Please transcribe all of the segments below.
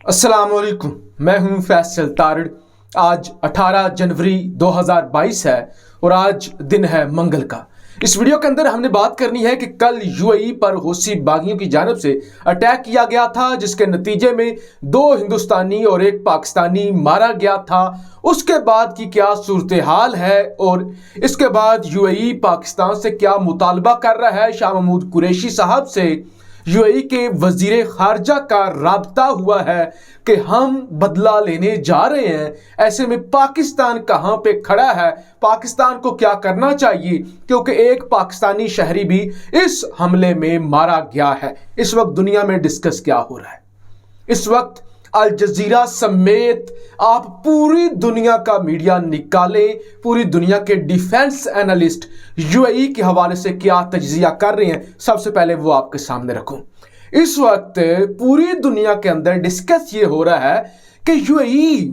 अस्सलाम वालेकुम, मैं हूं फैसल तारड़। आज 18 जनवरी 2022 है और आज दिन है मंगल का। इस वीडियो के अंदर हमने बात करनी है कि कल यूएई पर हौसी बागियों की जानिब से अटैक किया गया था, जिसके नतीजे में 2 हिंदुस्तानी और 1 पाकिस्तानी मारा गया था। उसके बाद की क्या सूरत हाल है और इसके बाद यूएई पाकिस्तान से क्या मुतालबा कर रहा है। शाह महमूद कुरैशी साहब से यूएई के वजीर खारजा का राब्ता हुआ है कि हम बदला लेने जा रहे हैं। ऐसे में पाकिस्तान कहां पे खड़ा है, पाकिस्तान को क्या करना चाहिए, क्योंकि एक पाकिस्तानी शहरी भी इस हमले में मारा गया है। इस वक्त दुनिया में डिस्कस क्या हो रहा है, इस वक्त अल जजीरा समेत आप पूरी दुनिया का मीडिया निकालें, पूरी दुनिया के डिफेंस एनालिस्ट यूएई के हवाले से क्या तज्जिया कर रहे हैं, सबसे पहले वो आपके सामने रखूं। इस वक्त पूरी दुनिया के अंदर डिस्कस ये हो रहा है कि यूएई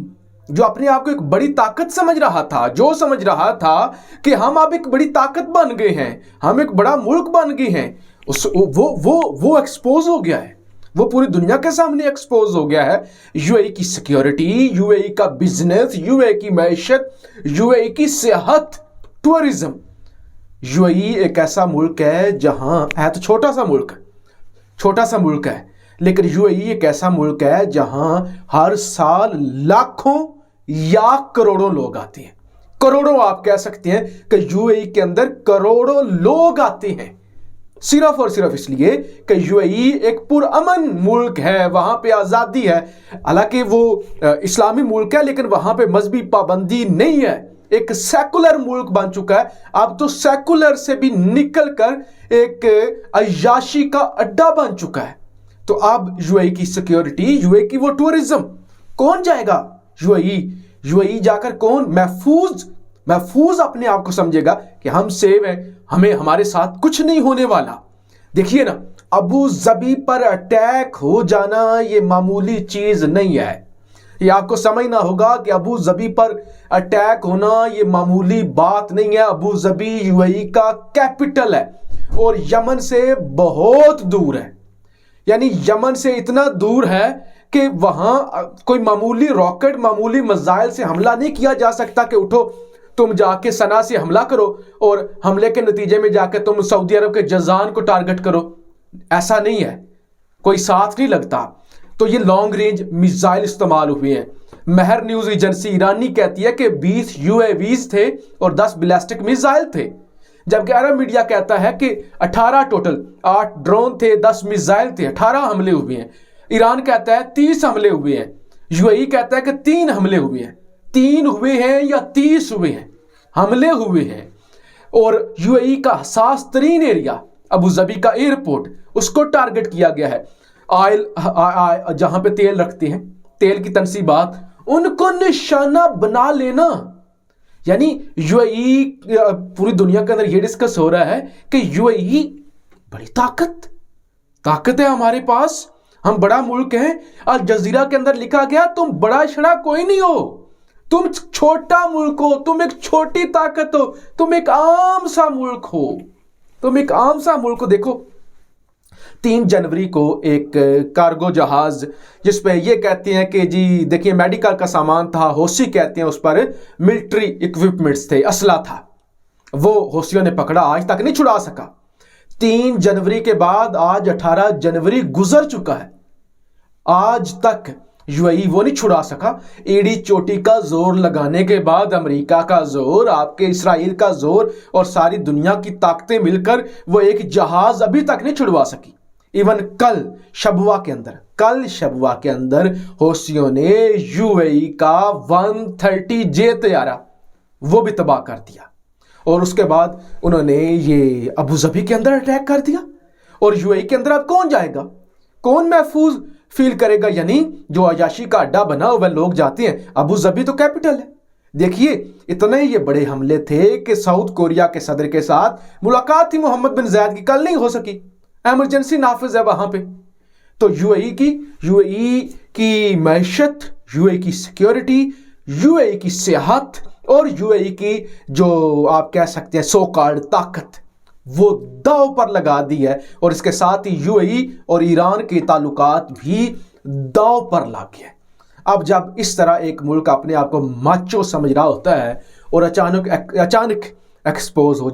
जो अपने आप को एक बड़ी ताकत समझ रहा था, जो समझ रहा था कि हम अब एक बड़ी ताकत बन गए हैं, हम एक बड़ा मुल्क बन गए हैं, वो एक्सपोज हो गया है, वो पूरी दुनिया के सामने एक्सपोज हो गया है। यूएई की सिक्योरिटी, यूएई का बिजनेस, यूएई की मैशत, यूएई की सेहत, टूरिज्म। यूएई एक ऐसा मुल्क है जहां है तो छोटा सा मुल्क है, लेकिन यूएई एक ऐसा मुल्क है जहां हर साल लाखों या करोड़ों लोग आते हैं। करोड़ों आप कह सकते हैं कि यूएई के अंदर करोड़ों लोग आते हैं, सिर्फ और सिर्फ इसलिए कि यूएई एक पुरअमन मुल्क है, वहां पे आज़ादी है। हालांकि वो इस्लामी मुल्क है, लेकिन वहां पे मजहबी पाबंदी नहीं है, एक सेकुलर मुल्क बन चुका है। अब तो सेकुलर से भी निकलकर एक अय्याशी का अड्डा बन चुका है। तो अब यूएई की सिक्योरिटी, यूएई की वो टूरिज्म, कौन जाएगा यूएई जाकर कौन महफूज अपने आप को समझेगा कि हम सेव हैं, हमें हमारे साथ कुछ नहीं होने वाला। देखिए ना, अबू जबी पर अटैक हो जाना ये मामूली चीज नहीं है। ये आपको समझना होगा कि अबू जबी पर अटैक होना ये मामूली बात नहीं है। अबू जबी यूएई का कैपिटल है और यमन से बहुत दूर है, यानी यमन से इतना दूर है कि वहां कोई मामूली रॉकेट, मामूली मिसाइल से हमला नहीं किया जा सकता कि उठो तुम जाके सना से हमला करो और हमले के नतीजे में जाके तुम सऊदी अरब के जजान को टारगेट करो। ऐसा नहीं है, कोई साथ नहीं लगता। तो ये लॉन्ग रेंज मिसाइल इस्तेमाल हुए हैं। महर न्यूज एजेंसी ईरानी कहती है कि 20 यूएवीज थे और 10 बैलिस्टिक मिसाइल थे, जबकि अरब मीडिया कहता है कि 18 टोटल, 8 ड्रोन थे, 10 मिसाइल थे, 18 हमले हुए हैं। ईरान कहता है 30 हमले हुए हैं, यूएई कहता है कि 3 हमले हुए हैं। 3 हुए हैं या 30 हुए हैं, हमले हुए हैं। और यूएई का हसास तरीन एरिया अबू जबी का एयरपोर्ट, उसको टारगेट किया गया है। ऑयल जहां पे तेल रखते हैं, तेल की तनसीबात, उनको निशाना बना लेना। यानी यूएई, पूरी दुनिया के अंदर ये डिस्कस हो रहा है कि यूएई बड़ी ताकत है हमारे पास, हम बड़ा मुल्क हैं। अल जजीरा के अंदर लिखा गया तुम बड़ा छड़ा कोई नहीं हो, तुम छोटा मुल्क हो, तुम एक छोटी ताकत हो, तुम एक आम सा मुल्क हो। देखो 3 जनवरी को एक कार्गो जहाज, जिस पे ये कहते हैं कि जी देखिए मेडिकल का सामान था, हौसी कहते हैं उस पर मिलिट्री इक्विपमेंट्स थे, असला था, वो हौसियों ने पकड़ा, आज तक नहीं छुड़ा सका। 3 जनवरी के बाद आज 18 जनवरी गुजर चुका है, आज तक यूएई वो नहीं छुड़ा सका। एड़ी चोटी का जोर लगाने के बाद अमेरिका का जोर, आपके इसराइल का जोर और सारी दुनिया की ताकतें मिलकर वो एक जहाज अभी तक नहीं छुड़वा सकी। इवन कल शबवा के अंदर हौसियों ने यूएई का 130J तैयारा वो भी तबाह कर दिया, और उसके बाद उन्होंने ये अबू जबी के अंदर अटैक कर दिया। और यूएई के अंदर अब कौन जाएगा, कौन महफूज फील करेगा? यानी जो अयाशी का अड्डा बना हुआ लोग जाते हैं, अबू जबी तो कैपिटल है। देखिए इतने ये बड़े हमले थे कि साउथ कोरिया के सदर के साथ मुलाकात थी मोहम्मद बिन जायद की, कल नहीं हो सकी, एमरजेंसी नाफिज है वहां पे। तो यूएई की मैशत, यूएई की सिक्योरिटी, यूएई की सेहत और यूएई की जो आप कह सकते हैं सो कॉल्ड ताकत, वो दांव पर लगा दी है। और इसके साथ ही यूएई और ईरान के ताल्लुकात भी दांव पर ला गया है। अब जब इस तरह एक मुल्क अपने आप को माचो समझ रहा होता है और अचानक एक्सपोज हो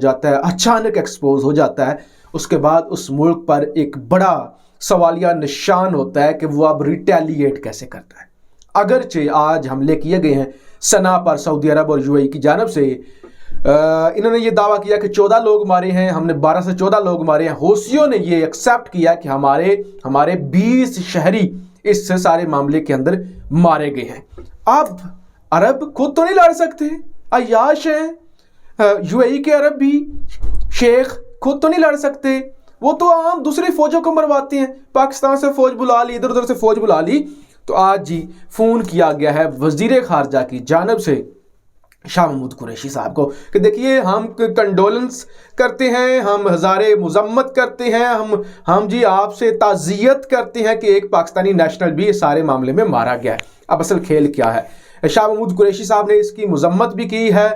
जाता है, उसके बाद उस मुल्क पर एक बड़ा सवालिया निशान होता है कि वो अब रिटेलिएट कैसे करता है। अगरचे आज हमले किए गए हैं सना पर सऊदी अरब और यूएई की जानिब से, इन्होंने ये दावा किया कि 14 लोग मारे हैं, हमने 12 से 14 लोग मारे हैं। हौसियों ने ये एक्सेप्ट किया कि हमारे 20 शहरी इस सारे मामले के अंदर मारे गए हैं। अब अरब खुद तो नहीं लड़ सकते, अय्याश हैं यूएई के अरब भी, शेख खुद तो नहीं लड़ सकते, वो तो आम दूसरी फौजों को मरवाते हैं। पाकिस्तान से फौज बुला ली, इधर उधर से फौज बुला ली। तो आज जी फ़ोन किया गया है वज़ीर ख़ारजा की जानिब से शाह महमूद कुरैशी साहब को कि देखिए हम कंडोलेंस करते हैं, हम हज़ारे मुज़म्मत करते हैं, हम जी आपसे ताज़ियत करते हैं कि एक पाकिस्तानी नेशनल भी इस सारे मामले में मारा गया है। अब असल खेल क्या है? शाह महमूद कुरैशी साहब ने इसकी मुज़म्मत भी की है,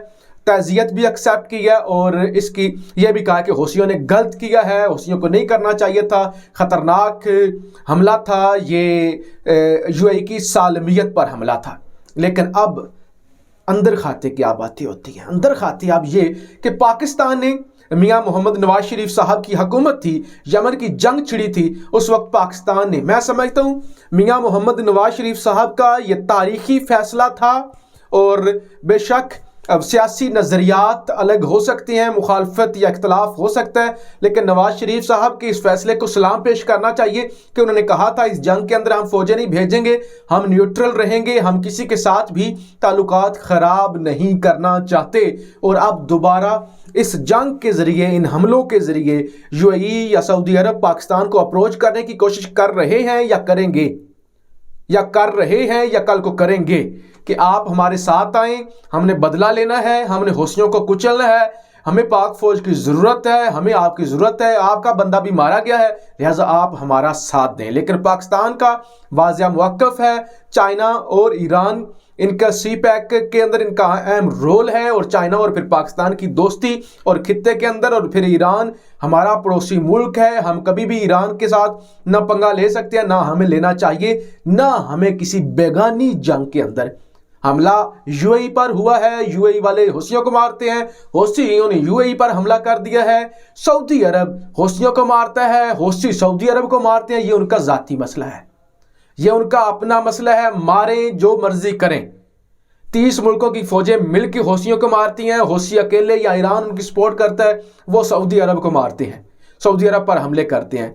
ताज़ियत भी एक्सेप्ट की है और इसकी यह भी कहा कि हौसियों ने गलत किया है, हौसियों को नहीं करना चाहिए था, ख़तरनाक हमला था, ये यूएई की सालमियत पर हमला था। लेकिन अब अंदर खाते क्या बातें होती हैं? अंदर खाते अब ये कि पाकिस्तान ने मियाँ मोहम्मद नवाज शरीफ साहब की हुकूमत थी, यमन की जंग छिड़ी थी, उस वक्त पाकिस्तान ने, मैं समझता हूँ मियाँ मोहम्मद नवाज शरीफ साहब का ये तारीखी फ़ैसला था। और बेशक अब सियासी नज़रियात अलग हो सकते हैं, मुखालफत या इख्तलाफ हो सकता है, लेकिन नवाज शरीफ साहब के इस फैसले को सलाम पेश करना चाहिए कि उन्होंने कहा था इस जंग के अंदर हम फौजें नहीं भेजेंगे, हम न्यूट्रल रहेंगे, हम किसी के साथ भी ताल्लुकात ख़राब नहीं करना चाहते। और अब दोबारा इस जंग के ज़रिए, इन हमलों के ज़रिए यूएई या सऊदी अरब पाकिस्तान को अप्रोच करने की कोशिश कर रहे हैं या करेंगे, या कर रहे हैं या कल को करेंगे कि आप हमारे साथ आएं, हमने बदला लेना है, हमने हौसियों को कुचलना है, हमें पाक फौज की ज़रूरत है, हमें आपकी ज़रूरत है, आपका बंदा भी मारा गया है, लिहाजा आप हमारा साथ दें। लेकिन पाकिस्तान का वाज़िया मौक़िफ़ है, चाइना और ईरान इनका सी पैक के अंदर इनका अहम रोल है, और चाइना और फिर पाकिस्तान की दोस्ती और खित्ते के अंदर, और फिर ईरान हमारा पड़ोसी मुल्क है, हम कभी भी ईरान के साथ ना पंगा ले सकते हैं, ना हमें लेना चाहिए, ना हमें किसी बेगानी जंग के अंदर। हमला यूएई पर हुआ है, यूएई वाले हौसियों को मारते हैं, हौसियों ने यूएई पर हमला कर दिया है, सऊदी अरब हौसियों को मारता है, हौसी सऊदी अरब को मारते हैं, ये उनका ज़ाती मसला है, ये उनका अपना मसला है, मारें जो मर्जी करें। 30 मुल्कों की फौजें मिलकर हौसियों को मारती हैं, हौसी अकेले या ईरान उनकी सपोर्ट करता है, वो सऊदी अरब को मारते हैं, सऊदी अरब पर हमले करते हैं।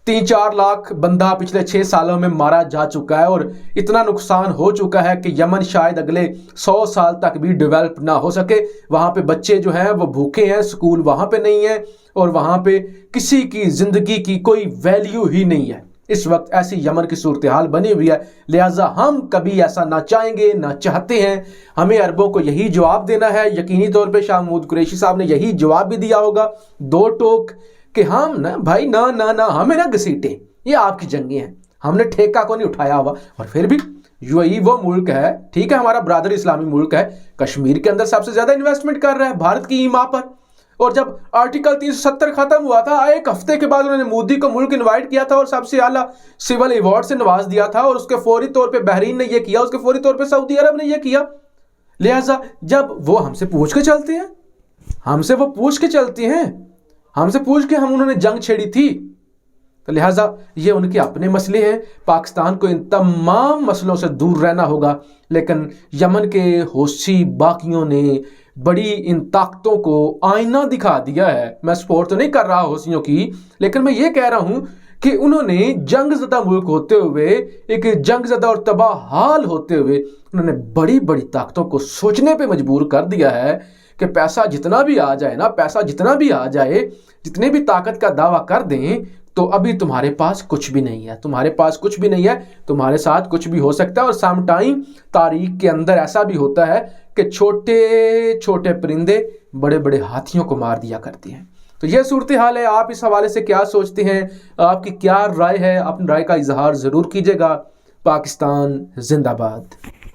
3-4 लाख बंदा पिछले 6 सालों में मारा जा चुका है, और इतना नुकसान हो चुका है कि यमन शायद अगले 100 साल तक भी डेवलप ना हो सके। वहाँ पे बच्चे जो हैं वो भूखे हैं, स्कूल वहाँ पे नहीं है, और वहाँ पे किसी की ज़िंदगी की कोई वैल्यू ही नहीं है। इस वक्त ऐसी यमन की सूरत हाल बनी हुई है, लिहाजा हम कभी ऐसा ना चाहेंगे ना चाहते हैं। हमें अरबों को यही जवाब देना है। यकीनी तौर पे शाह महमूद कुरैशी साहब ने यही जवाब भी दिया होगा, दो टोक, कि हम ना भाई ना ना ना हमें ना घसीटें, ये आपकी जंगें हैं, हमने ठेका को नहीं उठाया हुआ। और फिर भी यूएई वो मुल्क है, ठीक है, हमारा ब्रादर इस्लामी मुल्क है, कश्मीर के अंदर सबसे ज़्यादा इन्वेस्टमेंट कर रहा है भारत की ईमा पर। और जब आर्टिकल 370 खत्म हुआ था, एक हफ्ते के बाद उन्होंने मोदी को मुल्क इनवाइट किया था और सबसे आला सिविल अवार्ड से नवाज दिया था, और उसके फौरी तौर पे बहरीन ने यह किया, उसके फौरी तौर पे सऊदी अरब ने यह किया। लिहाजा जब वो हमसे पूछ के चलते हैं, हमसे वो पूछ के चलती हैं, हमसे पूछ के हम उन्होंने जंग छेड़ी थी, तो लिहाजा ये उनके अपने मसले हैं। पाकिस्तान को इन तमाम मसलों से दूर रहना होगा। लेकिन यमन के हौसी बाकियों ने बड़ी इन ताकतों को आईना दिखा दिया है। मैं सपोर्ट तो नहीं कर रहा हौसियों की, लेकिन मैं ये कह रहा हूँ कि उन्होंने जंग ज़दा मुल्क होते हुए, एक जंग ज़दा और तबाह हाल होते हुए, उन्होंने बड़ी बड़ी ताकतों को सोचने पे मजबूर कर दिया है कि पैसा जितना भी आ जाए ना, पैसा जितना भी आ जाए, जितने भी ताकत का दावा कर दें, तो अभी तुम्हारे पास कुछ भी नहीं है, तुम्हारे पास कुछ भी नहीं है, तुम्हारे साथ कुछ भी हो सकता है। और सम टाइम तारीख के अंदर ऐसा भी होता है कि छोटे छोटे परिंदे बड़े बड़े हाथियों को मार दिया करते हैं। तो यह सूरत हाल है। आप इस हवाले से क्या सोचते हैं, आपकी क्या राय है? अपनी राय का इजहार ज़रूर कीजिएगा। पाकिस्तान जिंदाबाद।